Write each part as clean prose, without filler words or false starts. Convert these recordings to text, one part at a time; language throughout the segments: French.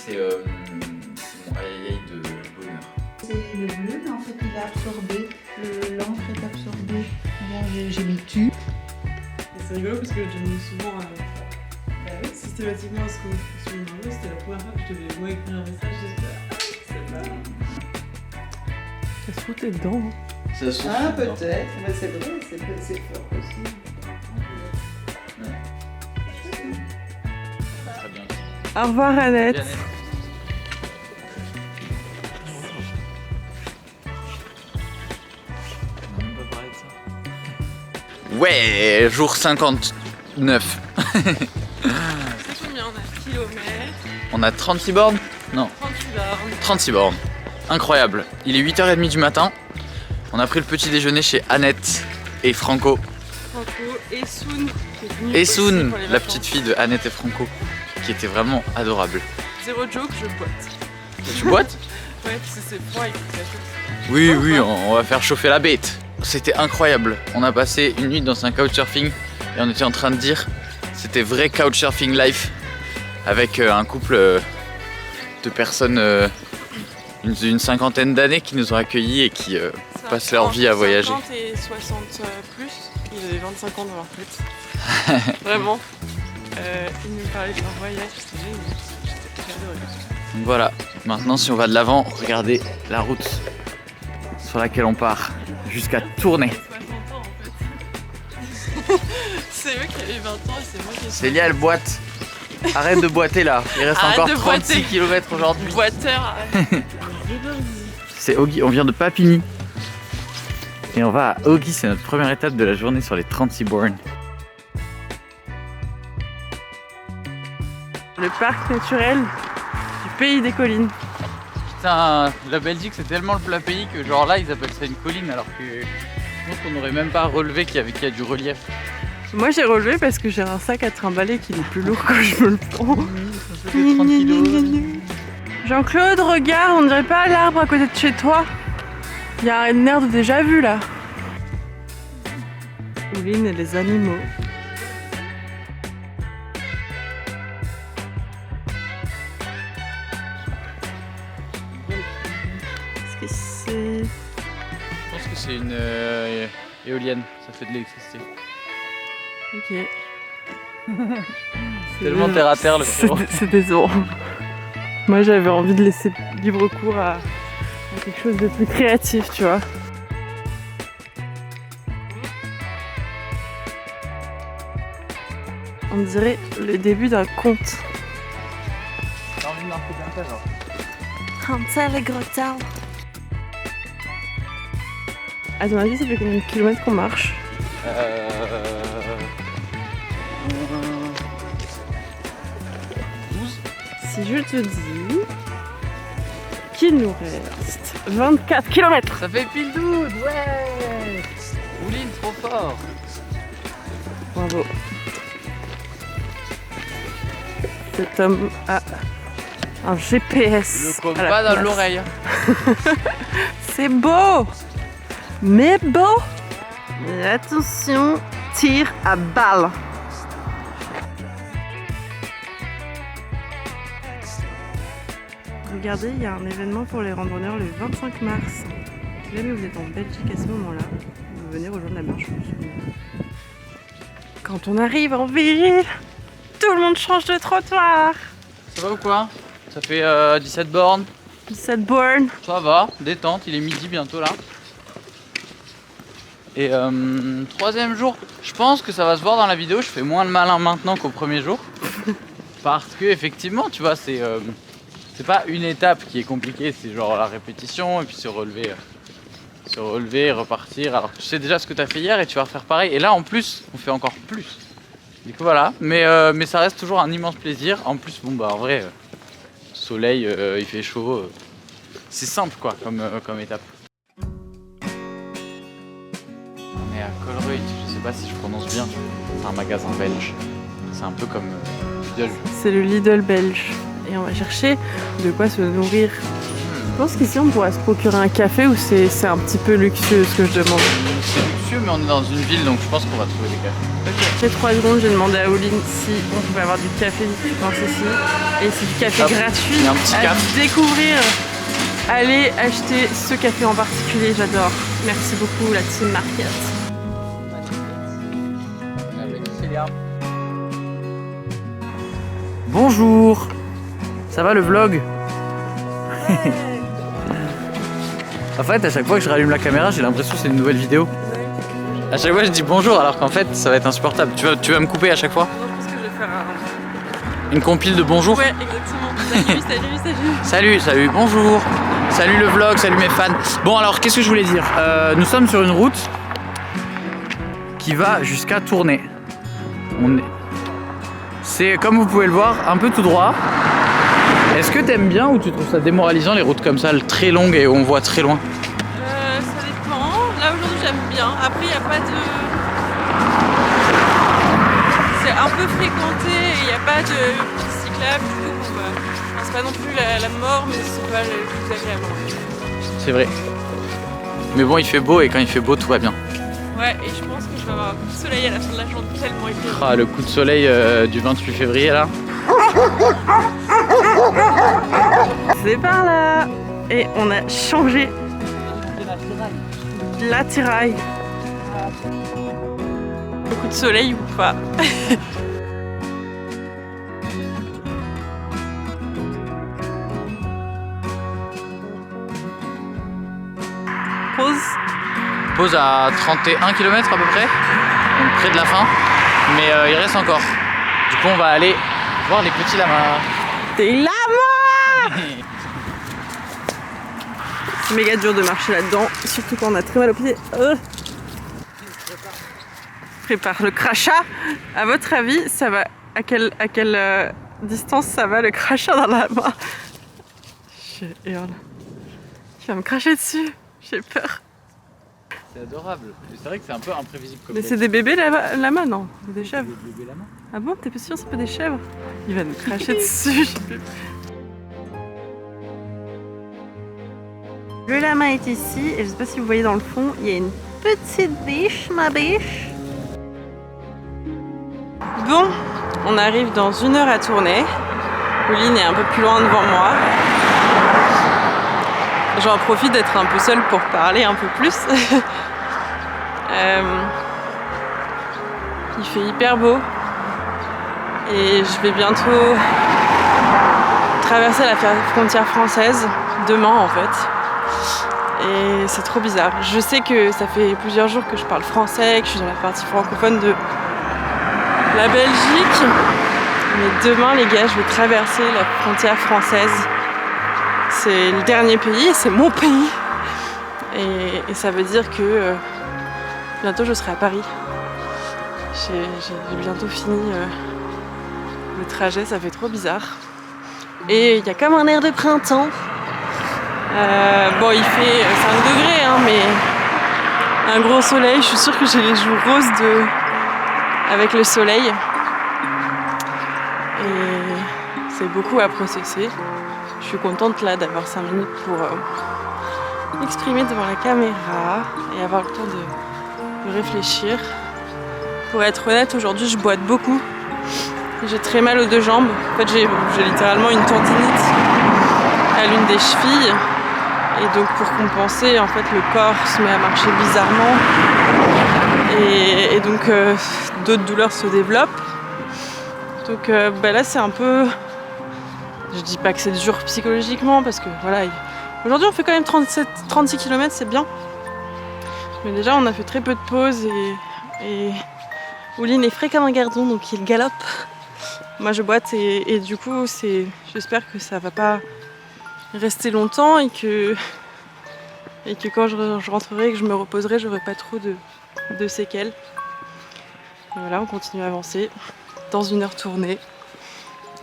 c'est mon aïe de bonheur. C'est le bleu, mais en fait il est absorbé, l'encre est absorbée. Là j'ai mis tu. C'est rigolo parce que je demande souvent systématiquement à ce qu'on se met dans l'eau. C'était la première fois que je devais moi écrire un message. C'est pas. Ça se foutait dedans. Ça se Ah peut-être, mais c'est vrai, c'est fort aussi. Très bien. Au revoir Annette. Bien, on a même pas parlé de ça. Ouais, jour 59. C'est combien on a kilomètres? On a 36 bornes? Non, 36 bornes. 36 bornes. Incroyable. Il est 8h30 du matin. On a pris le petit déjeuner chez Annette et Franco. Franco et Soun. Et Soun, la petite fille de Annette et Franco, qui était vraiment adorable. Zéro joke, je boite. Tu boites? Ouais, parce que c'est froid et que ça chauffe. Oui, oui, on va faire chauffer la bête. C'était incroyable. On a passé une nuit dans un couchsurfing et on était en train de dire c'était vrai couchsurfing life avec un couple de personnes une cinquantaine d'années qui nous ont accueillis et qui passent leur vie à voyager. 50 et 60 plus, ils avaient 25 ans dans leur tête. Vraiment. Ils nous parlaient de leur voyage, c'était génial. J'ai adoré. Donc voilà, maintenant si on va de l'avant, regardez la route sur laquelle on part jusqu'à Tournai. 60 ans en fait. C'est eux qui avaient 20 ans et c'est moi qui ai 60 ans. Célia elle boite. Arrête de boiter là, il reste Arrête encore de 36 boiter. km aujourd'hui. Boiteur, arrête. C'est Ogi, on vient de Papigny. Et on va à Ogi, c'est notre première étape de la journée sur les 36 bornes. Le parc naturel du pays des collines. Putain, la Belgique c'est tellement le plat pays que genre là ils appellent ça une colline alors que je pense qu'on n'aurait même pas relevé qu'il y a du relief. Moi j'ai relevé parce que j'ai un sac à trimballer qui est plus lourd quand je me le prends. Ça fait 30 kilos. Jean-Claude, regarde, on dirait pas l'arbre à côté de chez toi. Il y a une aire de déjà vu là. Ouline et les animaux. Qu'est-ce que c'est? Je pense que c'est une éolienne, ça fait de l'électricité. Ok. Tellement terre à terre le frérot. C'est décevant. Moi j'avais envie de laisser libre cours à quelque chose de plus créatif, tu vois. On dirait le début d'un conte. T'as envie de marquer d'un tas genre. Hansel et Gretel. À ton avis, ça fait combien de kilomètres qu'on marche? Si je te dis qu'il nous reste 24 km. Ça fait pile 12, ouais. Ouline, trop fort. Bravo. Cet homme a un GPS. Le combat à la dans place. l'oreille. C'est beau, mais beau. Mais attention, tir à balle. Regardez, il y a un événement pour les randonneurs le 25 mars. Si jamais vous êtes en Belgique à ce moment-là, vous venez rejoindre la marche. Quand on arrive en ville, tout le monde change de trottoir. Ça va ou quoi? Ça fait 17 bornes. Cette borne. Ça va, détente, il est midi bientôt là. Et troisième jour, je pense que ça va se voir dans la vidéo, je fais moins le malin maintenant qu'au premier jour. Parce que effectivement, tu vois, c'est pas une étape qui est compliquée, c'est genre la répétition et puis se relever, repartir. Alors tu sais déjà ce que tu as fait hier et tu vas refaire pareil. Et là en plus, on fait encore plus. Du coup voilà, mais ça reste toujours un immense plaisir. En plus, bon bah en vrai, soleil, il fait chaud. C'est simple quoi comme étape. On est à Colruyt, je sais pas si je prononce bien. C'est un magasin belge. C'est un peu comme Lidl. C'est le Lidl belge. Et on va chercher de quoi se nourrir. pense qu'ici on pourrait se procurer un café ou c'est un petit peu luxueux ce que je demande. C'est luxueux, mais on est dans une ville, donc je pense qu'on va trouver des cafés. Ok. J'ai 3 secondes, j'ai demandé à Oline si on pouvait avoir du café dans ceci. Et c'est du café gratuit il y a un petit à café. découvrir. Allez acheter ce café en particulier, j'adore. Merci beaucoup la team Market. Bonjour. Ça va le vlog? En fait, à chaque fois que je rallume la caméra, j'ai l'impression que c'est une nouvelle vidéo. À chaque fois, je dis bonjour, alors qu'en fait, ça va être insupportable. Tu vas me couper à chaque fois? Non, je pense que je vais faire Une compile de bonjour? Ouais, exactement. Salut. Salut, bonjour. Salut le vlog, salut mes fans. Bon, alors, qu'est-ce que je voulais dire? Nous sommes sur une route qui va jusqu'à Tournai. C'est, comme vous pouvez le voir, un peu tout droit. Est-ce que t'aimes bien ou tu trouves ça démoralisant les routes comme ça, très longues et où on voit très loin? Ça dépend. Là aujourd'hui j'aime bien. Après il n'y a pas de... C'est un peu fréquenté et il n'y a pas de cyclable. Du coup, c'est pas non plus la mort, mais c'est pas le plus agréable. C'est vrai. Mais bon, il fait beau et quand il fait beau, tout va bien. Ouais, et je pense que je vais avoir un coup de soleil à la fin de la journée tellement il fait beau. Ah, le coup de soleil du 28 février là. C'est par là. Et on a changé l'attirail. Le coup de soleil ou pas. Pause. Pause à 31 km à peu près, donc près de la fin, mais il reste encore. Du coup, on va aller voir les petits lamas. Des lamas! C'est méga dur de marcher là-dedans, surtout quand on a très mal aux pieds. Prépare le crachat. À votre avis, ça va à quelle distance ça va le crachat dans la main? Je hurle. Tu vas me cracher dessus. J'ai peur. C'est adorable. C'est vrai que c'est un peu imprévisible comme Mais c'est des bébés lamas, non? Des chèvres. Des bébés lamas. Ah bon, t'es pas sûr c'est pas des chèvres? Il va nous cracher dessus. Le lama est ici et je sais pas si vous voyez dans le fond, il y a une petite biche, ma biche. Bon, on arrive dans 1 heure à Tournai. Oline est un peu plus loin devant moi. J'en profite d'être un peu seule pour parler un peu plus. Il fait hyper beau. Et je vais bientôt traverser la frontière française, demain en fait. Et c'est trop bizarre. Je sais que ça fait plusieurs jours que je parle français, que je suis dans la partie francophone de la Belgique. Mais demain les gars, je vais traverser la frontière française. C'est le dernier pays, c'est mon pays. Et ça veut dire que bientôt je serai à Paris. J'ai bientôt fini le trajet, ça fait trop bizarre. Et il y a comme un air de printemps. Bon, il fait 5 degrés, hein, mais un gros soleil. Je suis sûre que j'ai les joues roses avec le soleil. Et c'est beaucoup à processer. Je suis contente là d'avoir 5 minutes pour m'exprimer devant la caméra et avoir le temps de réfléchir. Pour être honnête, aujourd'hui je boite beaucoup. J'ai très mal aux 2 jambes. En fait, j'ai littéralement une tendinite à l'une des chevilles. Et donc pour compenser, en fait, le corps se met à marcher bizarrement. Et donc d'autres douleurs se développent. Donc là c'est un peu... Je dis pas que c'est dur psychologiquement parce que voilà, aujourd'hui on fait quand même 36 km, c'est bien. Mais déjà on a fait très peu de pauses et Oline est frais comme un gardon donc il galope. Moi je boite et du coup j'espère que ça va pas rester longtemps et que quand je rentrerai et que je me reposerai, j'aurai pas trop de séquelles. Et voilà, on continue à avancer dans 1 heure tournée.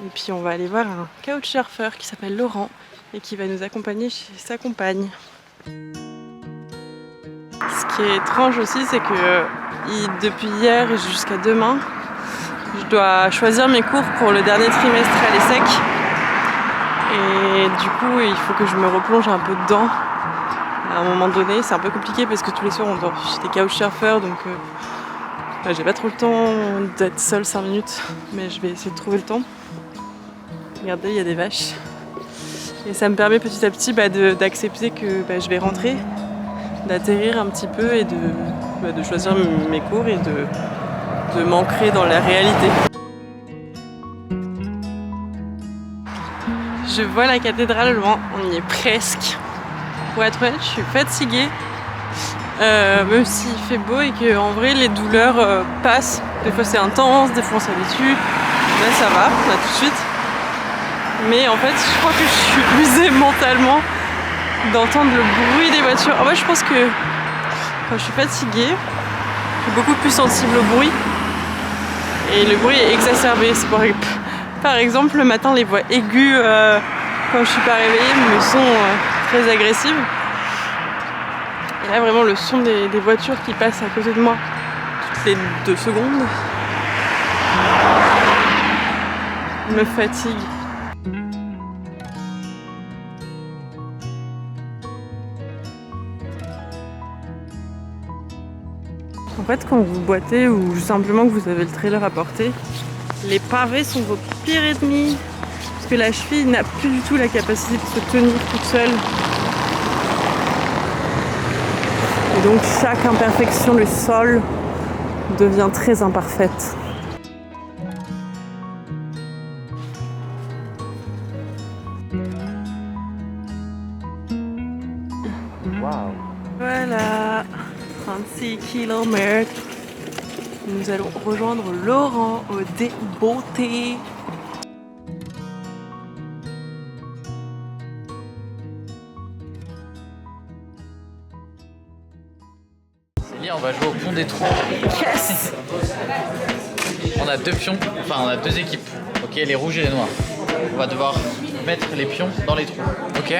Et puis on va aller voir un couchsurfer qui s'appelle Laurent et qui va nous accompagner chez sa compagne. Ce qui est étrange aussi, c'est que depuis hier et jusqu'à demain, je dois choisir mes cours pour le dernier trimestre à l'ESSEC. Et du coup, il faut que je me replonge un peu dedans. À un moment donné, c'est un peu compliqué parce que tous les soirs on dort chez des couchsurfers, donc j'ai pas trop le temps d'être seule 5 minutes, mais je vais essayer de trouver le temps. Regardez, il y a des vaches. Et ça me permet petit à petit d'accepter que je vais rentrer, d'atterrir un petit peu et de choisir mes cours et de m'ancrer dans la réalité. Je vois la cathédrale loin, on y est presque. Pour être honnête, je suis fatiguée, même s'il fait beau et que en vrai les douleurs passent. Des fois c'est intense, des fois on s'habitue. Là ça va, là tout de suite. Mais en fait, je crois que je suis usée mentalement d'entendre le bruit des voitures. En fait, je pense que quand je suis fatiguée, je suis beaucoup plus sensible au bruit. Et le bruit est exacerbé. C'est par exemple, le matin, les voix aiguës, quand je suis pas réveillée, me sont très agressives. Et là, vraiment, le son des voitures qui passent à côté de moi toutes les 2 secondes me fatigue. En fait, quand vous boitez ou simplement que vous avez le trailer à porter, les pavés sont vos pires ennemis. Parce que la cheville n'a plus du tout la capacité de se tenir toute seule. Et donc chaque imperfection du sol devient très imparfaite. Waouh. Voilà, 36 km. Nous allons rejoindre Laurent au Des-Beautés. On va jouer au pont des trous. Yes. On a 2 pions, enfin on a 2 équipes. Ok, les rouges et les noirs. On va devoir mettre les pions dans les trous. Ok,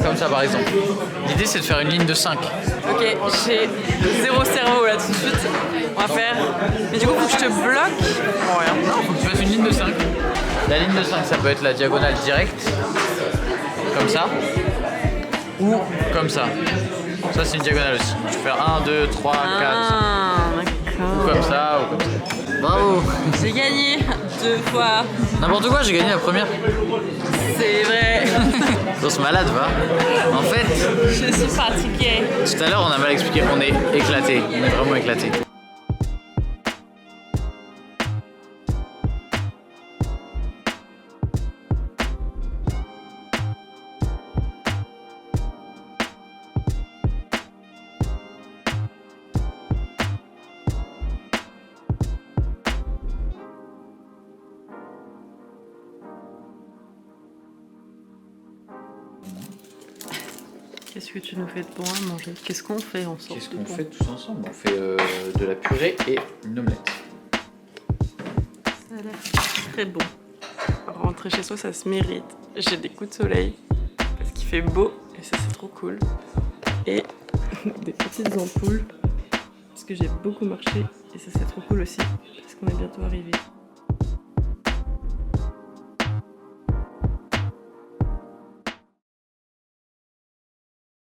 comme ça par exemple. L'idée c'est de faire une ligne de 5. Ok, j'ai 0 cerveau là tout de suite. On va faire. Mais du coup, faut que je te bloque. Bon, rien. Non, faut que tu fasses une ligne de 5. La ligne de 5, ça peut être la diagonale directe. Comme ça. Ou comme ça. Ça c'est une diagonale aussi. Tu peux faire 1, 2, 3, 4. Ou comme ça, ou comme ça. Bravo. J'ai gagné 2 fois. N'importe quoi, j'ai gagné la première. C'est vrai. On se malade, va. En fait, Je suis fatiguée. tout à l'heure on a mal expliqué, on est éclaté. On est vraiment éclaté. Qu'est-ce que tu nous fais de bon à manger? Qu'est-ce qu'on fait ensemble? Qu'est-ce qu'on fait tous ensemble? On fait de la purée et une omelette. Ça a l'air très bon. Rentrer chez soi, ça se mérite. J'ai des coups de soleil parce qu'il fait beau et ça c'est trop cool. Et des petites ampoules parce que j'ai beaucoup marché et ça c'est trop cool aussi parce qu'on est bientôt arrivé.